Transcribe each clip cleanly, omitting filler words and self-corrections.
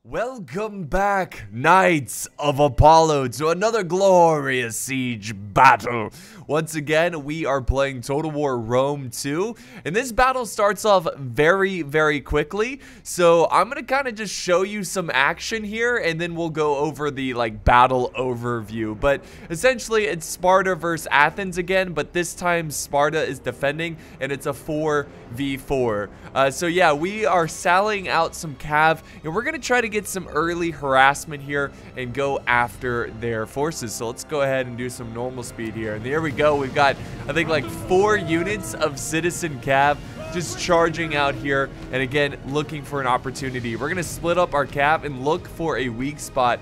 Welcome back, Knights of Apollo, to another glorious siege battle. Once again, we are playing Total War Rome 2, and this battle starts off very quickly. So I'm gonna kind of just show you some action here, and then we'll go over the battle overview. But essentially, it's Sparta versus Athens again, but this time Sparta is defending, and it's a 4v4. So yeah, we are sallying out some cav, and we're gonna try to get some early harassment here and go after their forces. So let's go ahead and do some normal speed here, and there we go. We've got, I think, like 4 units of citizen cav just charging out here, and again looking for an opportunity. We're gonna split up our cav and look for a weak spot.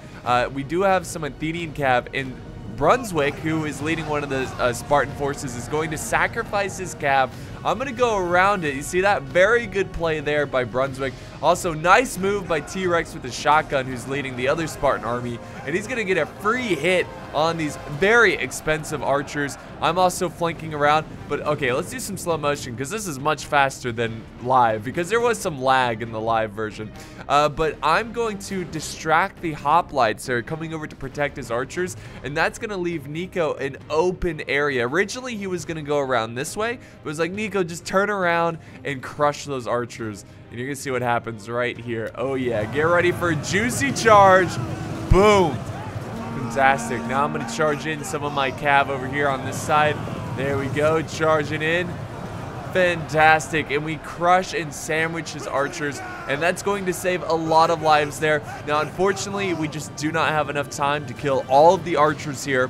We do have some Athenian cav, and Brunswick, who is leading one of the Spartan forces, is going to sacrifice his cav. I'm going to go around it. You see that? Very good play there by Brunswick. Also, nice move by T-Rex with the shotgun, who's leading the other Spartan army. And he's going to get a free hit on these very expensive archers. I'm also flanking around. But, okay, let's do some slow motion, because this is much faster than live, because there was some lag in the live version. But I'm going to distract the hoplites that are coming over to protect his archers. And that's going to leave Nico an open area. Originally, he was going to go around this way. But it was like, Nico, just turn around and crush those archers. And you're going to see what happens right here. Oh, yeah. Get ready for a juicy charge. Boom. Fantastic. Now I'm going to charge in some of my cav over here on this side. There we go. Charging in. Fantastic. And we crush and sandwich his archers. And that's going to save a lot of lives there. Now, unfortunately, we just do not have enough time to kill all of the archers here.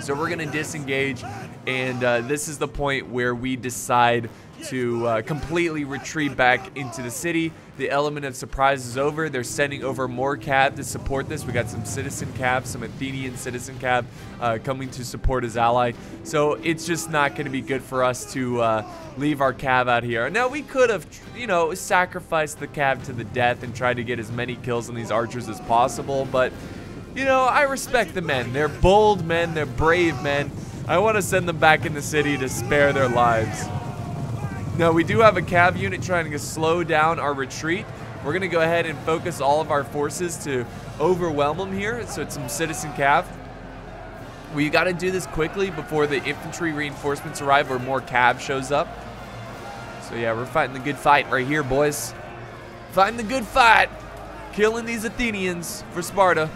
So we're going to disengage. And this is the point where we decide to completely retreat back into the city. The element of surprise is over. They're sending over more cav to support this. We got some citizen cav, some Athenian citizen cav coming to support his ally. So it's just not going to be good for us to leave our cav out here. Now, we could have, you know, sacrificed the cav to the death and tried to get as many kills on these archers as possible. But, you know, I respect the men. They're bold men. They're brave men. I want to send them back in the city to spare their lives. Now, we do have a cav unit trying to slow down our retreat. We're going to go ahead and focus all of our forces to overwhelm them here. So it's some citizen cav. We got to do this quickly before the infantry reinforcements arrive or more cav shows up. So yeah, we're fighting the good fight right here, boys. Fighting the good fight. Killing these Athenians for Sparta.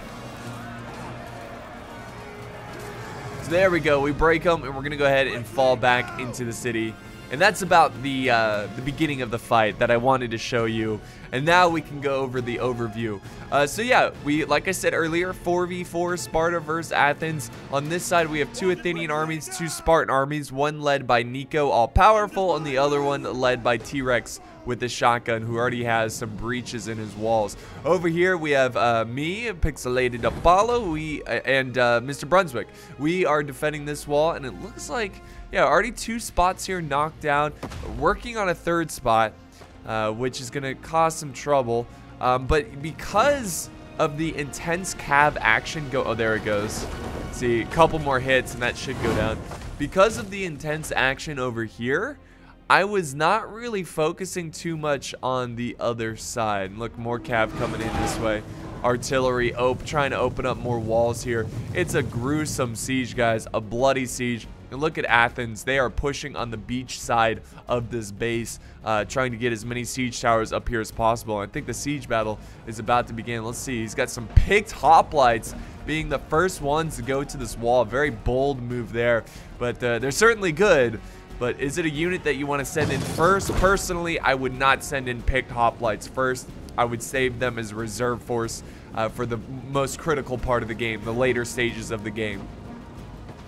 So there we go. We break them, and we're going to go ahead and fall back into the city. And that's about the beginning of the fight that I wanted to show you. And now we can go over the overview. So yeah, like I said earlier, 4v4 Sparta versus Athens. On this side, we have 2 Athenian armies, 2 Spartan armies, one led by Nico, all powerful, and the other one led by T-Rex with the shotgun, who already has some breaches in his walls. Over here, we have me, Pixelated Apollo, and Mr. Brunswick. We are defending this wall, and it looks like, yeah, already 2 spots here knocked down. Working on a 3rd spot, which is going to cause some trouble. But because of the intense cav action, oh, there it goes. See, a couple more hits, and that should go down. Because of the intense action over here, I was not really focusing too much on the other side. Look, more cav coming in this way. Artillery trying to open up more walls here. It's a gruesome siege, guys. A bloody siege. And look at Athens. They are pushing on the beach side of this base, trying to get as many siege towers up here as possible. I think the siege battle is about to begin. Let's see. He's got some picked hoplites being the first ones to go to this wall. Very bold move there. But they're certainly good. But is it a unit that you want to send in first? Personally, I would not send in picked hoplites first. I would save them as a reserve force for the most critical part of the game, the later stages of the game.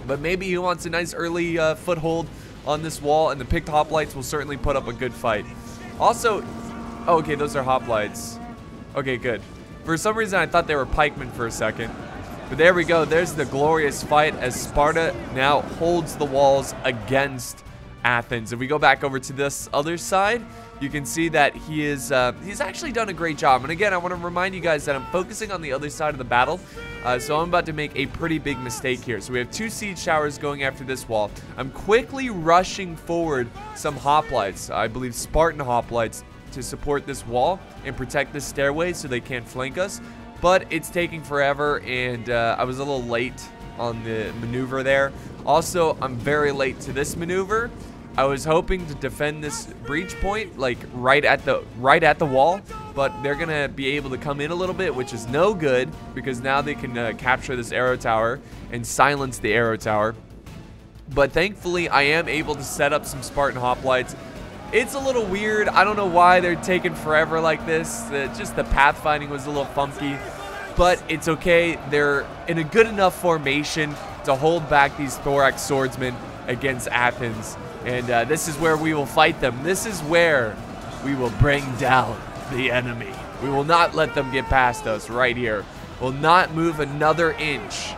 But maybe he wants a nice early foothold on this wall, and the picked hoplites will certainly put up a good fight. Also, oh, okay, those are hoplites. Okay, good. For some reason, I thought they were pikemen for a second. But there we go. There's the glorious fight as Sparta now holds the walls against Athens. If we go back over to this other side, you can see that he's actually done a great job. And again, I want to remind you guys that I'm focusing on the other side of the battle. So I'm about to make a pretty big mistake here. So we have 2 siege towers going after this wall. I'm quickly rushing forward some hoplites. I believe Spartan hoplites to support this wall and protect this stairway so they can't flank us. But it's taking forever, and I was a little late on the maneuver there. Also, I'm very late to this maneuver. I was hoping to defend this breach point, like right at the wall, but they're gonna be able to come in a little bit, which is no good because now they can capture this arrow tower and silence the arrow tower. But thankfully, I am able to set up some Spartan hoplites. It's a little weird. I don't know why they're taking forever like this. Just the pathfinding was a little funky, but it's okay. They're in a good enough formation to hold back these thorax swordsmen against Athens. And this is where we will fight them. This is where we will bring down the enemy. We will not let them get past us right here. We'll not move another inch.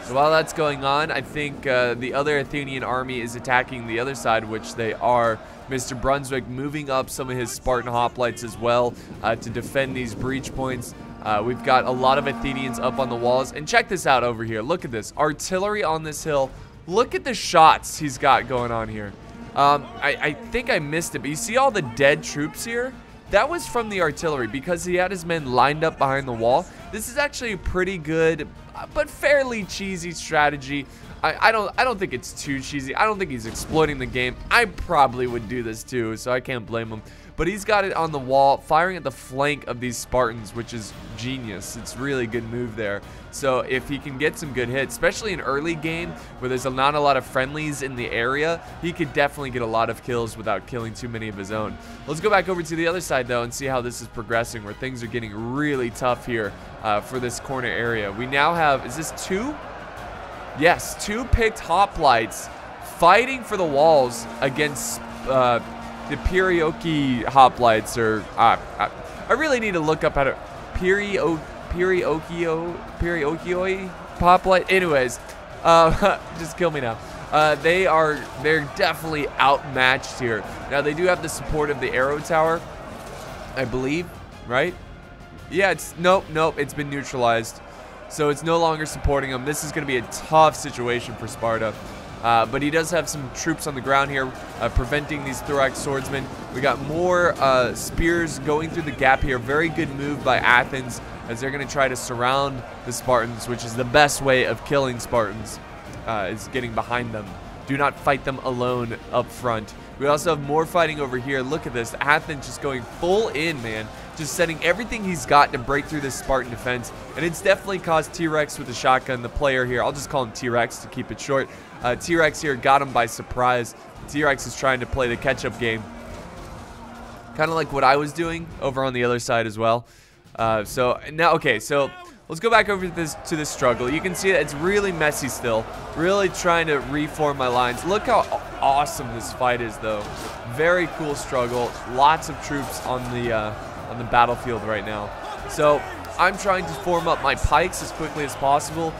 So while that's going on, I think the other Athenian army is attacking the other side, which they are. Mr. Brunswick moving up some of his Spartan hoplites as well to defend these breach points. We've got a lot of Athenians up on the walls. And check this out over here. Look at this. Artillery on this hill. Look at the shots he's got going on here. I think I missed it, but you see all the dead troops here? That was from the artillery because he had his men lined up behind the wall. This is actually a pretty good, but fairly cheesy strategy. I don't think it's too cheesy. I don't think he's exploiting the game. I probably would do this too, so I can't blame him. But he's got it on the wall, firing at the flank of these Spartans, which is genius. It's really good move there. So if he can get some good hits, especially in early game where there's not a lot of friendlies in the area, he could definitely get a lot of kills without killing too many of his own. Let's go back over to the other side though and see how this is progressing, where things are getting really tough here for this corner area. We now have, is this 2? Yes, 2 picked hoplites fighting for the walls against the Perioki hoplites, or I really need to look up how to Periokioi hoplite. Anyways, just kill me now. They're definitely outmatched here. Now they do have the support of the arrow tower, I believe, right? Yeah, it's nope, it's been neutralized. So it's no longer supporting them. This is going to be a tough situation for Sparta. But he does have some troops on the ground here preventing these thorax swordsmen. We got more spears going through the gap here. Very good move by Athens as they're going to try to surround the Spartans, which is the best way of killing Spartans, is getting behind them. Do not fight them alone up front. We also have more fighting over here. Look at this. Athens just going full in, man. Just setting everything he's got to break through this Spartan defense. And it's definitely caused T-Rex with the shotgun, the player here. I'll just call him T-Rex to keep it short. T-Rex here got him by surprise. T-Rex is trying to play the catch-up game. Kind of like what I was doing over on the other side as well. So now, okay, so let's go back over to this struggle. You can see that it's really messy still. Really trying to reform my lines. Look how awesome this fight is, though. Very cool struggle. Lots of troops on the battlefield right now. So I'm trying to form up my pikes as quickly as possible.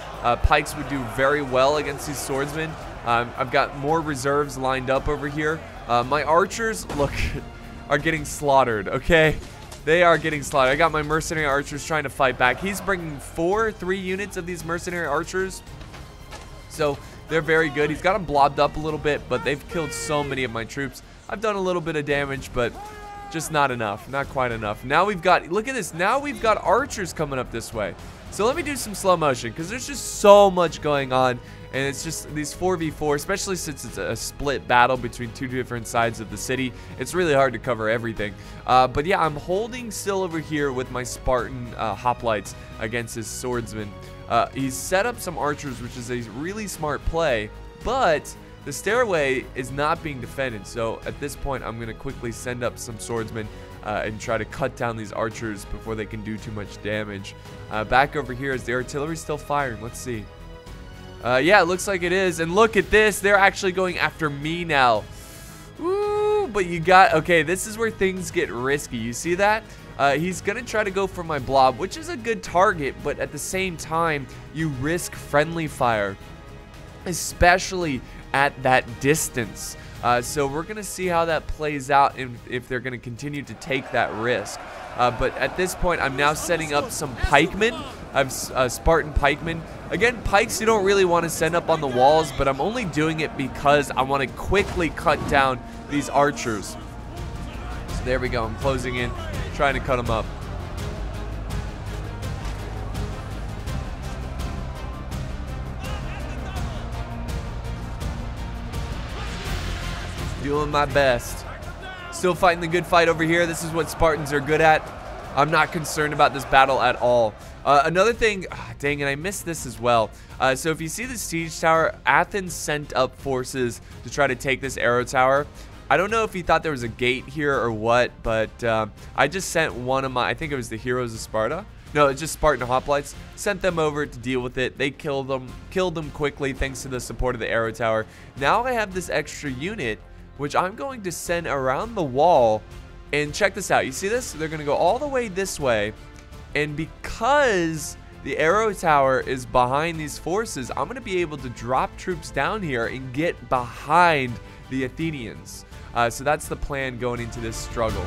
Pikes would do very well against these swordsmen. I've got more reserves lined up over here. My archers, look, are getting slaughtered, okay? They are getting slaughtered. I got my mercenary archers trying to fight back. He's bringing 3 units of these mercenary archers. So they're very good. He's got them blobbed up a little bit, but they've killed so many of my troops. I've done a little bit of damage, but just not enough. Not quite enough. Now we've got, look at this. Now we've got archers coming up this way. So let me do some slow motion because there's just so much going on. And it's just these 4v4, especially since it's a split battle between 2 different sides of the city. It's really hard to cover everything. But yeah, I'm holding still over here with my Spartan hoplites against his swordsman. He's set up some archers, which is a really smart play. But the stairway is not being defended. So at this point, I'm going to quickly send up some swordsmen and try to cut down these archers before they can do too much damage. Back over here, is the artillery still firing? Let's see. Yeah, it looks like it is. And look at this. They're actually going after me now. Woo, but you got... Okay, this is where things get risky. You see that? He's going to try to go for my blob, which is a good target. But at the same time, you risk friendly fire, especially at that distance. So we're going to see how that plays out and if they're going to continue to take that risk. But at this point, I'm now setting up some pikemen. I have Spartan pikemen. Again, pikes you don't really want to send up on the walls, but I'm only doing it because I want to quickly cut down these archers. There we go. I'm closing in, trying to cut them up. Doing my best. Still fighting the good fight over here. This is what Spartans are good at. I'm not concerned about this battle at all. Another thing, dang it, I missed this as well. So if you see the siege tower, Athens sent up forces to try to take this arrow tower. I don't know if he thought there was a gate here or what, but I just sent one of my, I think it was the heroes of Sparta. No, it's just Spartan hoplites. Sent them over to deal with it. They killed them quickly thanks to the support of the arrow tower. Now I have this extra unit, which I'm going to send around the wall. And check this out. You see this? They're going to go all the way this way. And because the arrow tower is behind these forces, I'm going to be able to drop troops down here and get behind the Athenians. So that's the plan going into this struggle.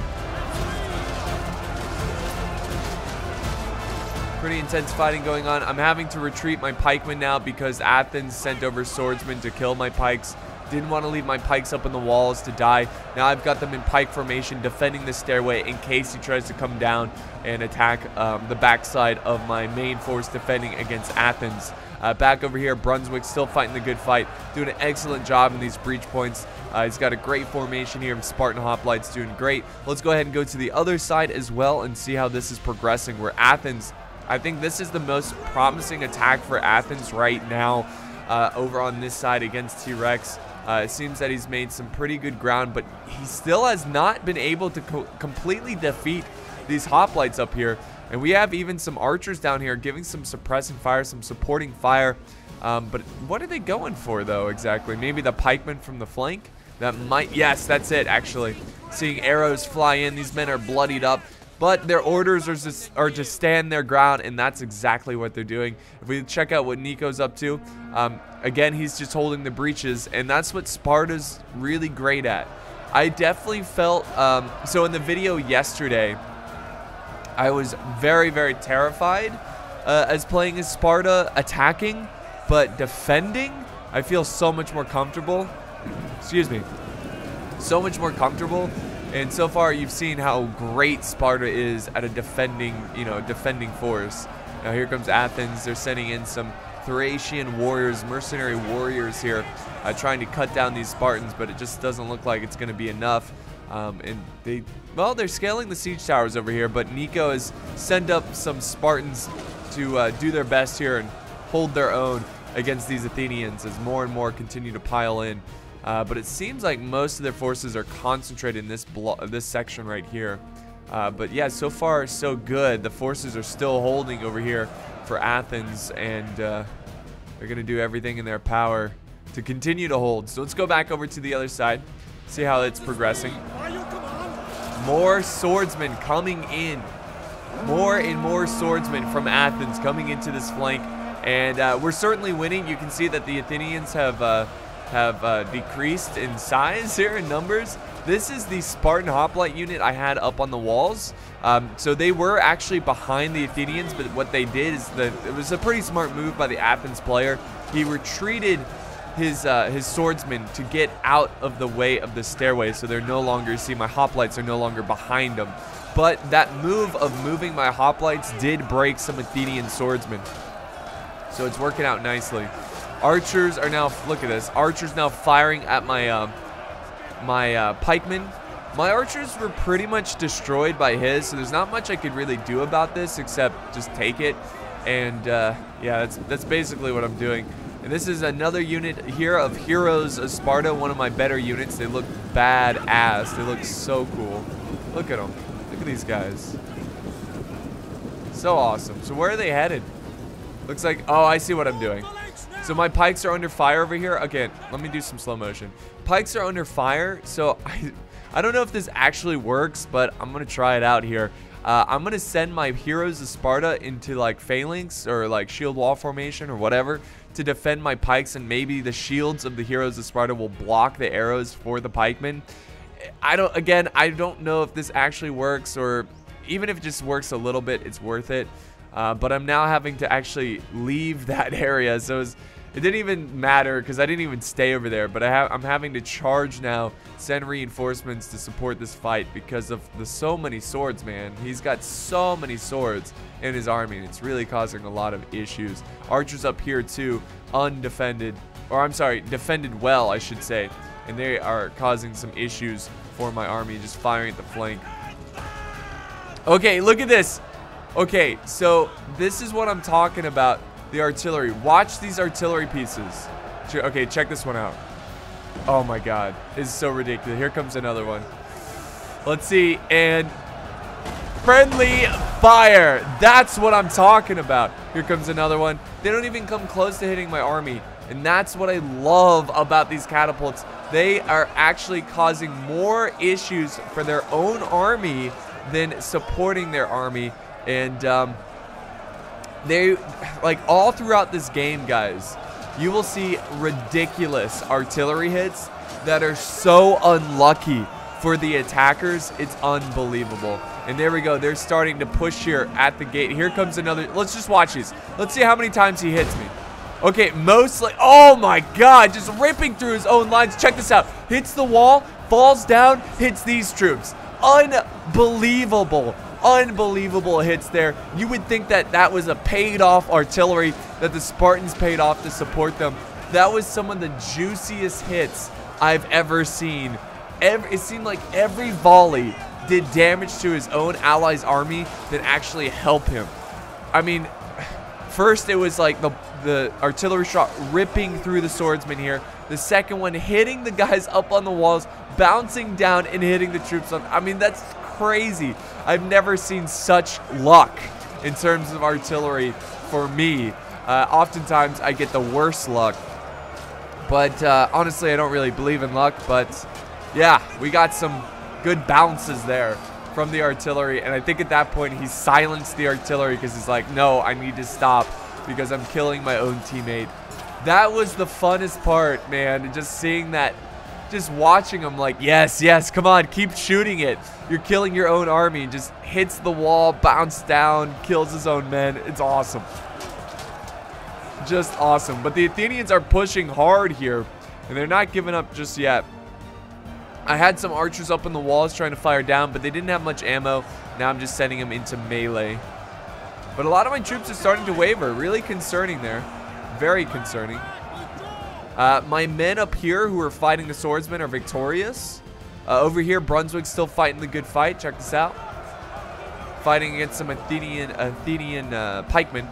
Pretty intense fighting going on. I'm having to retreat my pikemen now because Athens sent over swordsmen to kill my pikes. Didn't want to leave my pikes up in the walls to die. Now I've got them in pike formation defending the stairway in case he tries to come down and attack the backside of my main force defending against Athens. Back over here, Brunswick still fighting the good fight, doing an excellent job in these breach points. He's got a great formation here. Spartan hoplites doing great. Let's go ahead and go to the other side as well and see how this is progressing. Where Athens, I think this is the most promising attack for Athens right now over on this side against T-Rex. It seems that he's made some pretty good ground, but he still has not been able to completely defeat these hoplites up here. And we have even some archers down here giving some suppressing fire, some supporting fire. But what are they going for, though, exactly? Maybe the pikemen from the flank? That might, yes, that's it, actually. Seeing arrows fly in, these men are bloodied up. But their orders are to stand their ground, and that's exactly what they're doing. If we check out what Nico's up to, again, he's just holding the breaches, and that's what Sparta's really great at. I definitely felt, so in the video yesterday, I was very, very terrified as playing as Sparta, attacking, but defending, I feel so much more comfortable. Excuse me. So much more comfortable. And so far, you've seen how great Sparta is at a defending force. Now here comes Athens. They're sending in some Thracian warriors, mercenary warriors here, trying to cut down these Spartans, but it just doesn't look like it's going to be enough. And they're scaling the siege towers over here, but Nico has sent up some Spartans to do their best here and hold their own against these Athenians as more and more continue to pile in. But it seems like most of their forces are concentrated in this section right here. But yeah, so far so good. The forces are still holding over here for Athens, and they're going to do everything in their power to continue to hold. So let's go back over to the other side, see how it's progressing. More swordsmen coming in. More and more swordsmen from Athens coming into this flank. And we're certainly winning. You can see that the Athenians have decreased in size here in numbers. This is the Spartan hoplite unit I had up on the walls. So they were actually behind the Athenians, but what they did is it was a pretty smart move by the Athens player. He retreated his swordsmen to get out of the way of the stairway, so they're no longer, see, my hoplites are no longer behind them. But that move of moving my hoplites did break some Athenian swordsmen, so it's working out nicely. Archers are now, look at this, archers now firing at my pikemen. My archers were pretty much destroyed by his, so there's not much I could really do about this except just take it. And yeah, that's basically what I'm doing. And this is another unit here of Heroes of Sparta, one of my better units. They look badass. They look so cool. Look at them. Look at these guys. So awesome. So where are they headed? Looks like, oh, I see what I'm doing. So my pikes are under fire over here. Okay, let me do some slow motion. Pikes are under fire, so I don't know if this actually works, but I'm going to try it out here. I'm going to send my Heroes of Sparta into like phalanx or like shield wall formation or whatever to defend my pikes, and maybe the shields of the Heroes of Sparta will block the arrows for the pikemen. I don't know if this actually works, or even if it just works a little bit, it's worth it. But I'm now having to actually leave that area. So it didn't even matter because I didn't even stay over there. But I'm having to charge now, send reinforcements to support this fight because of the so many swords, man. He's got so many swords in his army. And it's really causing a lot of issues. Archers up here too, undefended. Or I'm sorry, defended well, I should say. And they are causing some issues for my army, just firing at the flank. Okay, look at this. Okay, so this is what I'm talking about. The artillery. Watch these artillery pieces. Okay, check this one out. Oh my god. This is so ridiculous. Here comes another one. Let's see. And friendly fire. That's what I'm talking about. Here comes another one. They don't even come close to hitting my army. And that's what I love about these catapults. They are actually causing more issues for their own army than supporting their army. And they, like, all throughout this game, guys, you will see ridiculous artillery hits that are so unlucky for the attackers. It's unbelievable. And there we go. They're starting to push here at the gate. Here comes another. Let's just watch these. Let's see how many times he hits me. Okay, mostly. Oh my god, just ripping through his own lines. Check this out. Hits the wall, falls down, hits these troops. Unbelievable. Unbelievable hits there. You would think that that was a paid off artillery that the Spartans paid off to support them. That was some of the juiciest hits I've ever seen. It seemed like every volley did damage to his own allies' army that actually helped him. I mean, first it was like the artillery shot ripping through the swordsman here. The second one hitting the guys up on the walls, bouncing down and hitting the troops on. I mean, that's crazy. I've never seen such luck in terms of artillery for me. Oftentimes I get the worst luck, but honestly I don't really believe in luck. But yeah, we got some good bounces there from the artillery, and I think at that point he silenced the artillery because he's like, no, I need to stop because I'm killing my own teammate. That was the funnest part, man, and just seeing that, just watching him like, yes, yes, come on, keep shooting it. You're killing your own army. And just hits the wall, bounce down, kills his own men. It's awesome. Just awesome. But the Athenians are pushing hard here, and they're not giving up just yet. I had some archers up on the walls trying to fire down, but they didn't have much ammo. Now I'm just sending them into melee. But a lot of my troops are starting to waver. Really concerning there. Very concerning. My men up here who are fighting the swordsmen are victorious. Over here, Brunswick's still fighting the good fight. Check this out. Fighting against some Athenian pikemen.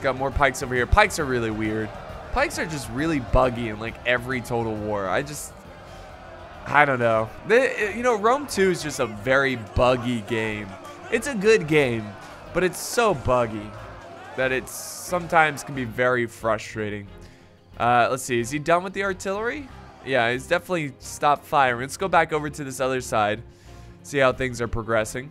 Got more pikes over here. Pikes are really weird. Pikes are just really buggy in like every Total War. I don't know. You know, Rome 2 is just a very buggy game. It's a good game, but it's so buggy that it sometimes can be very frustrating. Let's see. Is he done with the artillery? Yeah, he's definitely stopped firing. Let's go back over to this other side. See how things are progressing.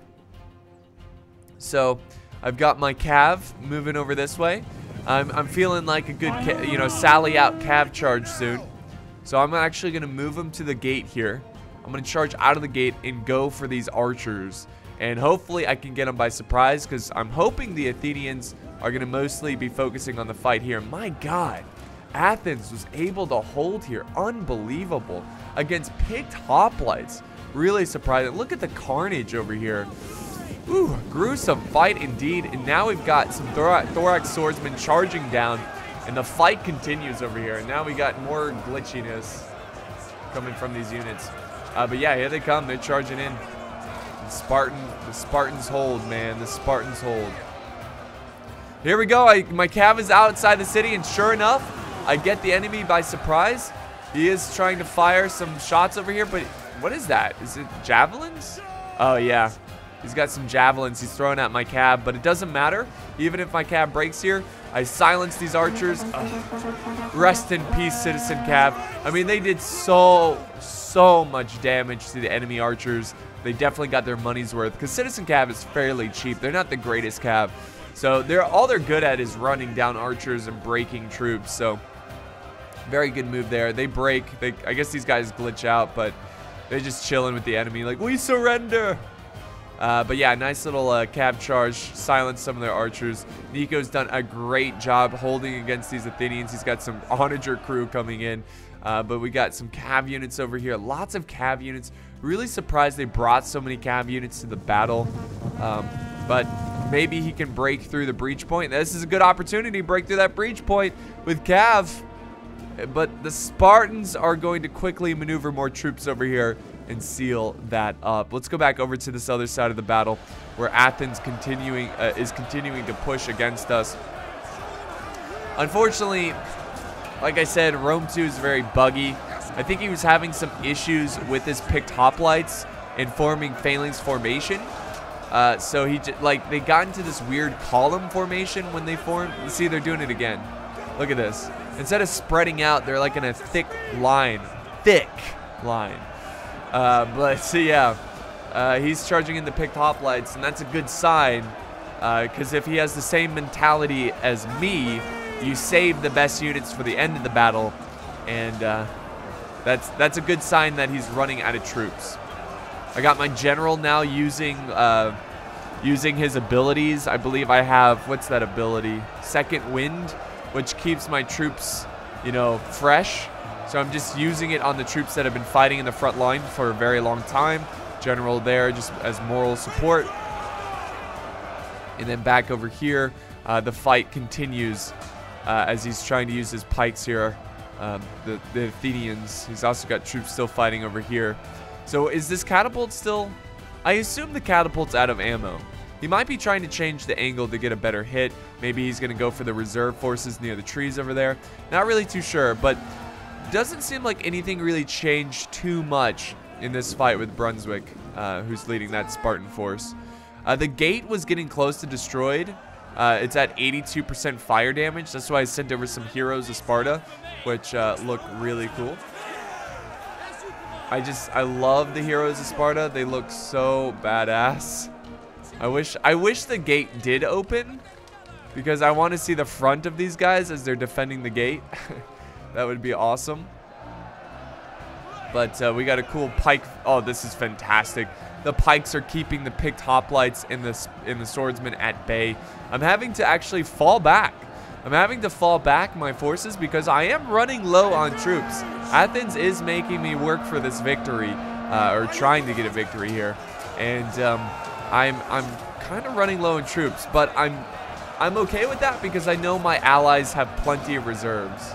So, I've got my cav moving over this way. I'm feeling like a good, sally out cav charge soon. So I'm actually going to move him to the gate here. I'm going to charge out of the gate and go for these archers. And hopefully I can get them by surprise, because I'm hoping the Athenians are going to mostly be focusing on the fight here. My God. Athens was able to hold here. Unbelievable. Against picked hoplites. Really surprising. Look at the carnage over here. Ooh, gruesome fight indeed. And now we've got some thorax swordsmen charging down. And the fight continues over here. And now we got more glitchiness coming from these units. But yeah, here they come. They're charging in. The Spartans hold, man. The Spartans hold. Here we go. My cav is outside the city, and sure enough, I get the enemy by surprise. He is trying to fire some shots over here, but what is that? Is it javelins? Oh, yeah. He's got some javelins he's throwing at my cab, but it doesn't matter. Even if my cab breaks here, I silence these archers. Rest in peace, citizen cab. I mean, they did so much damage to the enemy archers. They definitely got their money's worth, because citizen cab is fairly cheap. They're not the greatest cab. So all they're good at is running down archers and breaking troops. So very good move there. They break. I guess these guys glitch out, but they're just chilling with the enemy. Like, we surrender. But yeah, nice little cab charge, silence some of their archers. Nico's done a great job holding against these Athenians. He's got some onager crew coming in. But we got some cav units over here. Lots of cav units. Really surprised they brought so many cav units to the battle. But maybe he can break through the breach point. This is a good opportunity to break through that breach point with cav. But the Spartans are going to quickly maneuver more troops over here and seal that up. Let's go back over to this other side of the battle where Athens is continuing to push against us. Unfortunately, like I said, Rome 2 is very buggy. I think he was having some issues with his picked hoplites and forming phalanx formation. So they got into this weird column formation when they formed. You see, they're doing it again. Look at this. Instead of spreading out, they're like in a thick line. But so yeah, he's charging in the picked hoplites, and that's a good sign. Because if he has the same mentality as me, you save the best units for the end of the battle, and that's a good sign that he's running out of troops. I got my general now using his abilities. I believe I have, what's that ability? Second Wind, which keeps my troops, you know, fresh. So I'm just using it on the troops that have been fighting in the front line for a very long time. General there just as moral support. And then back over here, the fight continues as he's trying to use his pikes here. The Athenians. He's also got troops still fighting over here. So is this catapult still? I assume the catapult's out of ammo. He might be trying to change the angle to get a better hit. Maybe he's going to go for the reserve forces near the trees over there. Not really too sure, but doesn't seem like anything really changed too much in this fight with Brunswick, who's leading that Spartan force. The gate was getting close to destroyed. It's at 82% fire damage. That's why I sent over some heroes of Sparta, which look really cool. I love the heroes of Sparta. They look so badass. I wish the gate did open, because I want to see the front of these guys as they're defending the gate. That would be awesome. But we got a cool pike. Oh, this is fantastic. The pikes are keeping the picked hoplites and the swordsmen at bay. I'm having to actually fall back. I'm having to fall back my forces because I am running low on troops. Athens is making me work for this victory, or trying to get a victory here, and I'm kind of running low on troops, but I'm okay with that because I know my allies have plenty of reserves.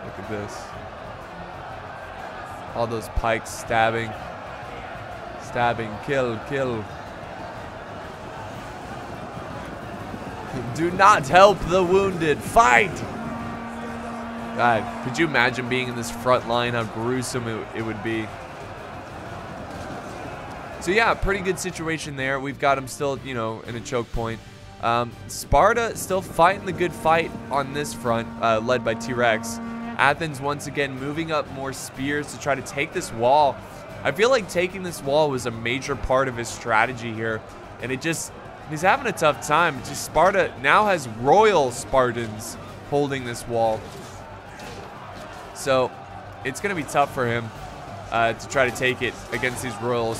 Look at this. All those pikes stabbing, kill. Do not help the wounded. Fight! God, could you imagine being in this front line? How gruesome it would be. So yeah, pretty good situation there. We've got him still, you know, in a choke point. Sparta still fighting the good fight on this front, led by T-Rex. Athens once again moving up more spears to try to take this wall. I feel like taking this wall was a major part of his strategy here, and he's having a tough time. It's just Sparta now has royal Spartans holding this wall, so it's going to be tough for him to try to take it against these royal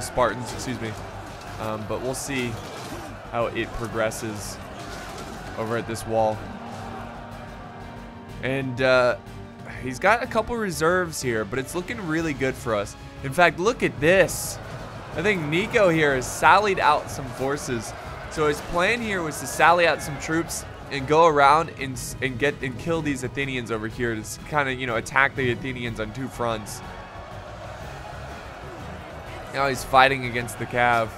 Spartans, excuse me. But we'll see how it progresses over at this wall. And he's got a couple reserves here, but it's looking really good for us. In fact, look at this. I think Nico here has sallied out some forces. So his plan here was to sally out some troops and go around and kill these Athenians over here to kind of, you know, attack the Athenians on two fronts. Now he's fighting against the Cav.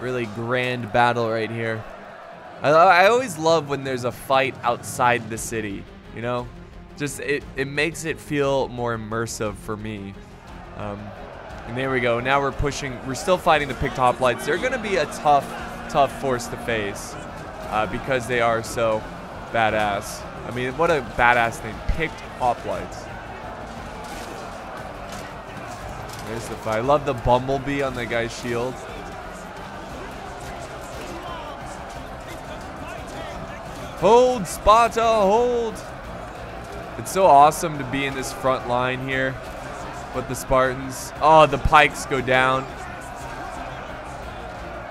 Really grand battle right here. I always love when there's a fight outside the city, you know? Just, it makes it feel more immersive for me. And there we go. Now we're pushing. We're still fighting the picked hoplites. They're going to be a tough force to face because they are so badass. I mean, what a badass name. Picked hoplites. There's the fight. I love the bumblebee on the guy's shield. Hold, Sparta, hold. It's so awesome to be in this front line here with the Spartans. Oh, the pikes go down.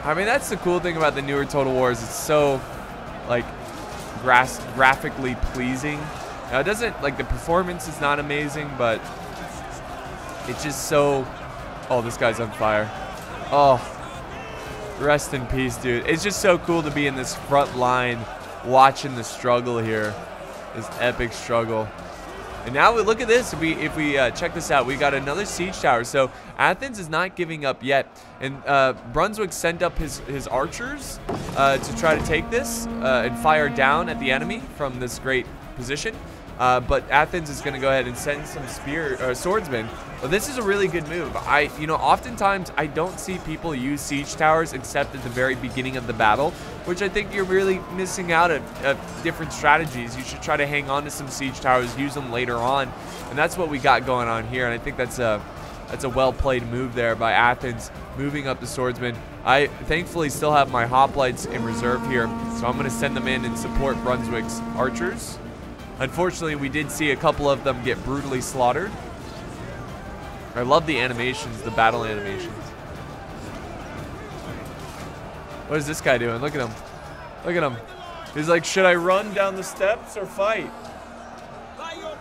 I mean, that's the cool thing about the newer Total Wars. It's so, like, graphically pleasing. Now, it doesn't, like, the performance is not amazing, but it's just so... Oh, this guy's on fire. Oh, rest in peace, dude. It's just so cool to be in this front line watching the struggle here. This epic struggle. And now we look at this. If we check this out, we got another siege tower. So Athens is not giving up yet. And Brunswick sent up his archers to try to take this and fire down at the enemy from this great position. But Athens is going to go ahead and send some swordsmen. But this is a really good move. Oftentimes I don't see people use siege towers except at the very beginning of the battle, which I think you're really missing out at different strategies. You should try to hang on to some siege towers, use them later on, and that's what we got going on here. And I think that's a well-played move there by Athens, moving up the swordsmen. I thankfully still have my hoplites in reserve here, so I'm going to send them in and support Brunswick's archers. Unfortunately, we did see a couple of them get brutally slaughtered. I love the animations, the battle animations. What is this guy doing? Look at him. Look at him. He's like, should I run down the steps or fight?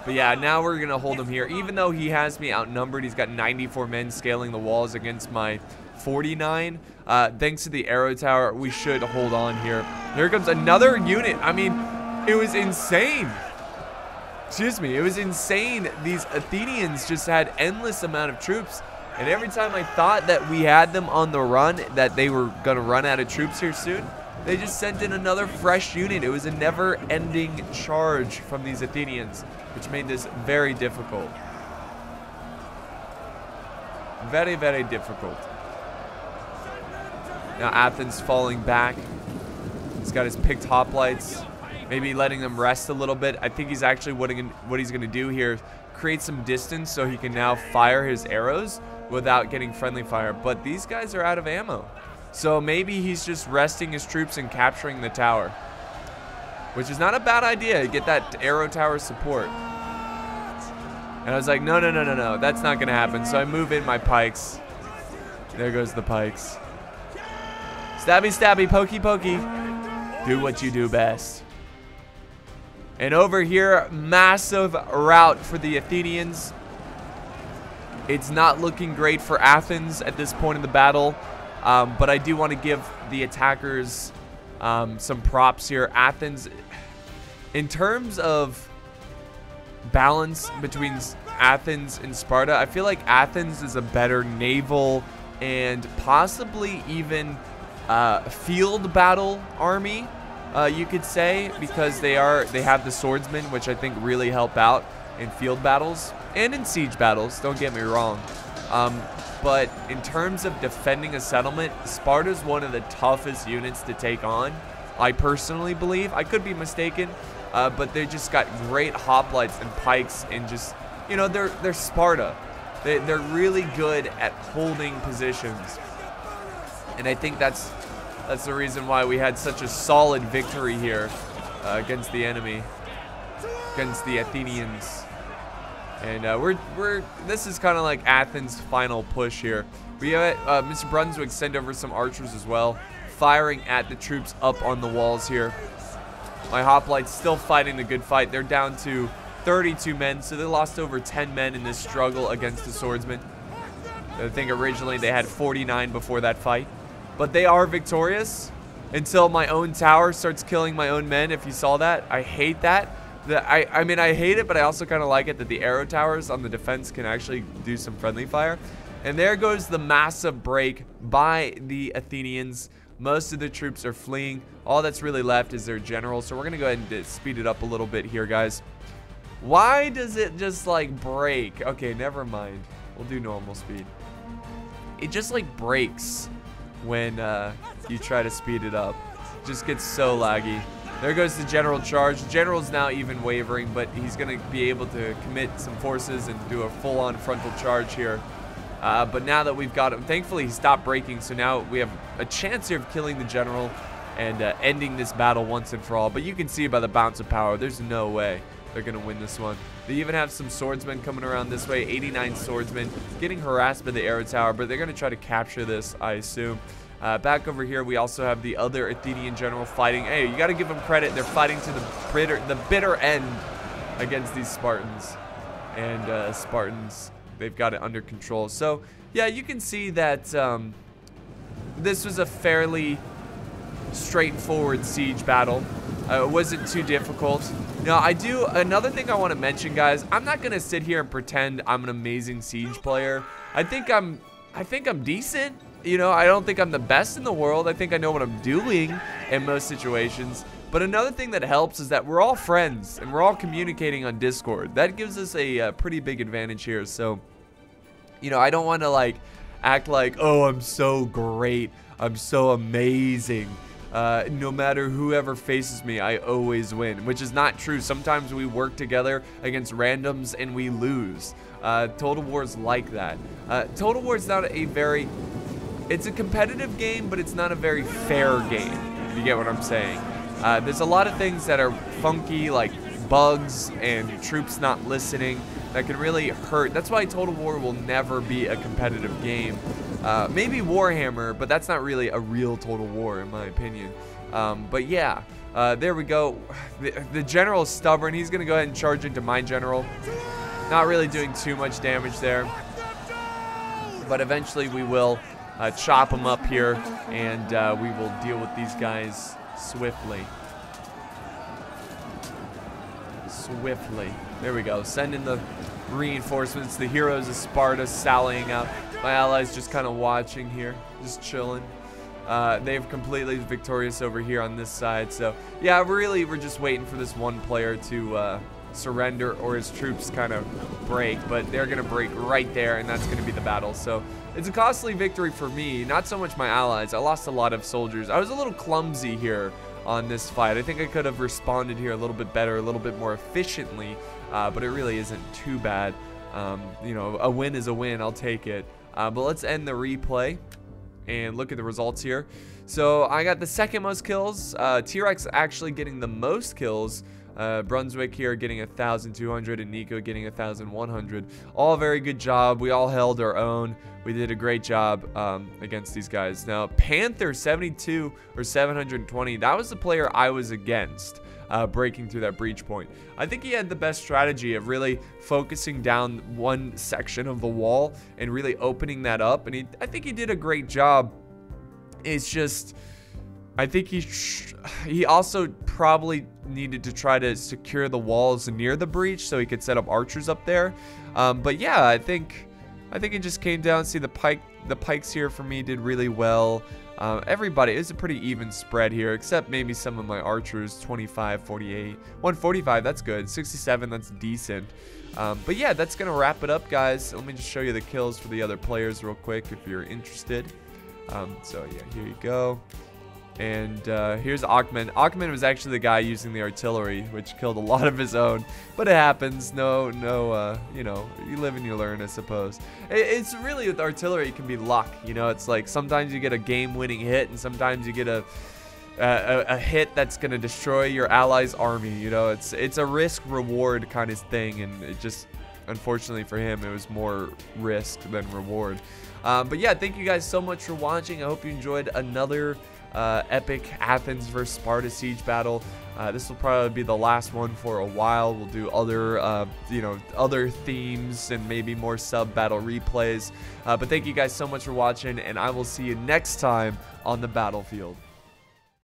But yeah, now we're going to hold him here. Even though he has me outnumbered, he's got 94 men scaling the walls against my 49. Thanks to the arrow tower, we should hold on here. Here comes another unit. I mean, it was insane. Excuse me, it was insane. These Athenians just had endless amount of troops, and every time I thought that we had them on the run, that they were gonna run out of troops here soon, they just sent in another fresh unit. It was a never-ending charge from these Athenians, which made this very difficult. Very, very difficult. Now Athens falling back. He's got his picked hoplites. Maybe letting them rest a little bit. I think he's actually what he's going to do here, create some distance so he can now fire his arrows without getting friendly fire. But these guys are out of ammo. So maybe he's just resting his troops and capturing the tower, which is not a bad idea. Get that arrow tower support. And I was like, no, that's not going to happen. So I move in my pikes. There goes the pikes. Stabby, stabby, pokey, pokey. Do what you do best. And over here, massive rout for the Athenians. It's not looking great for Athens at this point in the battle, but I do want to give the attackers some props here. Athens, in terms of balance between Athens and Sparta, I feel like Athens is a better naval and possibly even field battle army. You could say, because they have the swordsmen, which I think really help out in field battles and in siege battles, don't get me wrong. But in terms of defending a settlement, Sparta's one of the toughest units to take on, I personally believe. I could be mistaken, but they just got great hoplites and pikes, and just, you know, they're Sparta. They're really good at holding positions, and I think that's the reason why we had such a solid victory here against the enemy, against the Athenians. And this is kind of like Athens' final push here. We have Mr. Brunswick send over some archers as well, firing at the troops up on the walls here. My hoplites still fighting the good fight. They're down to 32 men, so they lost over 10 men in this struggle against the swordsmen. I think originally they had 49 before that fight. But they are victorious until my own tower starts killing my own men. If you saw that, I hate that. I mean, I hate it, but I also kind of like it that the arrow towers on the defense can actually do some friendly fire. And there goes the massive break by the Athenians. Most of the troops are fleeing. All that's really left is their general. So we're going to go ahead and speed it up a little bit here, guys. Why does it just, like, break? Okay, never mind. We'll do normal speed. It just, like, breaks when you try to speed it up. It just gets so laggy. There goes the general charge. The general's now even wavering, but he's going to be able to commit some forces and do a full-on frontal charge here. But now that we've got him, thankfully he stopped breaking, so now we have a chance here of killing the general and ending this battle once and for all. But you can see by the bounce of power, there's no way they're going to win this one. They even have some swordsmen coming around this way. 89 swordsmen getting harassed by the arrow tower, but they're going to try to capture this, I assume. Back over here, we also have the other Athenian general fighting. Hey, you got to give them credit. They're fighting to the bitter end against these Spartans. And Spartans, they've got it under control. So, yeah, you can see that this was a fairly straightforward siege battle. It wasn't too difficult. Now, another thing I want to mention, guys, I'm not going to sit here and pretend I'm an amazing siege player. I think I'm decent. You know, I don't think I'm the best in the world. I think I know what I'm doing in most situations. But another thing that helps is that we're all friends and we're all communicating on Discord. That gives us a pretty big advantage here. So, you know, I don't want to like act like, oh, I'm so great, I'm so amazing. No matter whoever faces me, I always win, which is not true. Sometimes we work together against randoms and we lose. Total War is like that. Total War is not it's a competitive game, but it's not a very fair game, if you get what I'm saying. There's a lot of things that are funky, like bugs and troops not listening, that can really hurt. That's why Total War will never be a competitive game. Maybe Warhammer, but that's not really a real Total War in my opinion. But yeah, there we go. The general is stubborn. He's going to go ahead and charge into my general. Not really doing too much damage there. But eventually we will chop him up here, and we will deal with these guys swiftly. There we go. Send in the reinforcements. The heroes of Sparta sallying out. My allies just kind of watching here, just chilling. They've completely victorious over here on this side. So yeah, really, we're just waiting for this one player to surrender or his troops kind of break. But they're gonna break right there, and that's gonna be the battle. So it's a costly victory for me, not so much my allies. I lost a lot of soldiers. I was a little clumsy here on this fight. I think I could have responded here a little bit better, a little bit more efficiently, but it really isn't too bad. You know, a win is a win. I'll take it. But let's end the replay and look at the results here. So I got the second most kills. T-Rex actually getting the most kills. Brunswick here getting 1,200 and Nico getting 1,100. All very good job. We all held our own. We did a great job against these guys. Now, Panther 72 or 720, that was the player I was against, breaking through that breach point. I think he had the best strategy of really focusing down one section of the wall and really opening that up. And I think he did a great job. It's just, I think he also probably needed to try to secure the walls near the breach so he could set up archers up there. But yeah, I think it just came down. See, the pikes here for me did really well. Everybody, it's a pretty even spread here, except maybe some of my archers. 25, 48, 145, that's good. 67, that's decent. But yeah, that's gonna wrap it up, guys. Let me just show you the kills for the other players real quick if you're interested. So yeah, here you go. And here's Akhman. Akhman was actually the guy using the artillery, which killed a lot of his own. But it happens. No, you know, you live and you learn, I suppose. It's really, with artillery, it can be luck. You know, it's like sometimes you get a game-winning hit, and sometimes you get a hit that's going to destroy your ally's army. You know, it's a risk-reward kind of thing, and it just, unfortunately for him, it was more risk than reward. But yeah, thank you guys so much for watching. I hope you enjoyed another epic Athens versus Sparta siege battle. This will probably be the last one for a while. We'll do other, you know, other themes and maybe more sub-battle replays. But thank you guys so much for watching, and I will see you next time on the battlefield.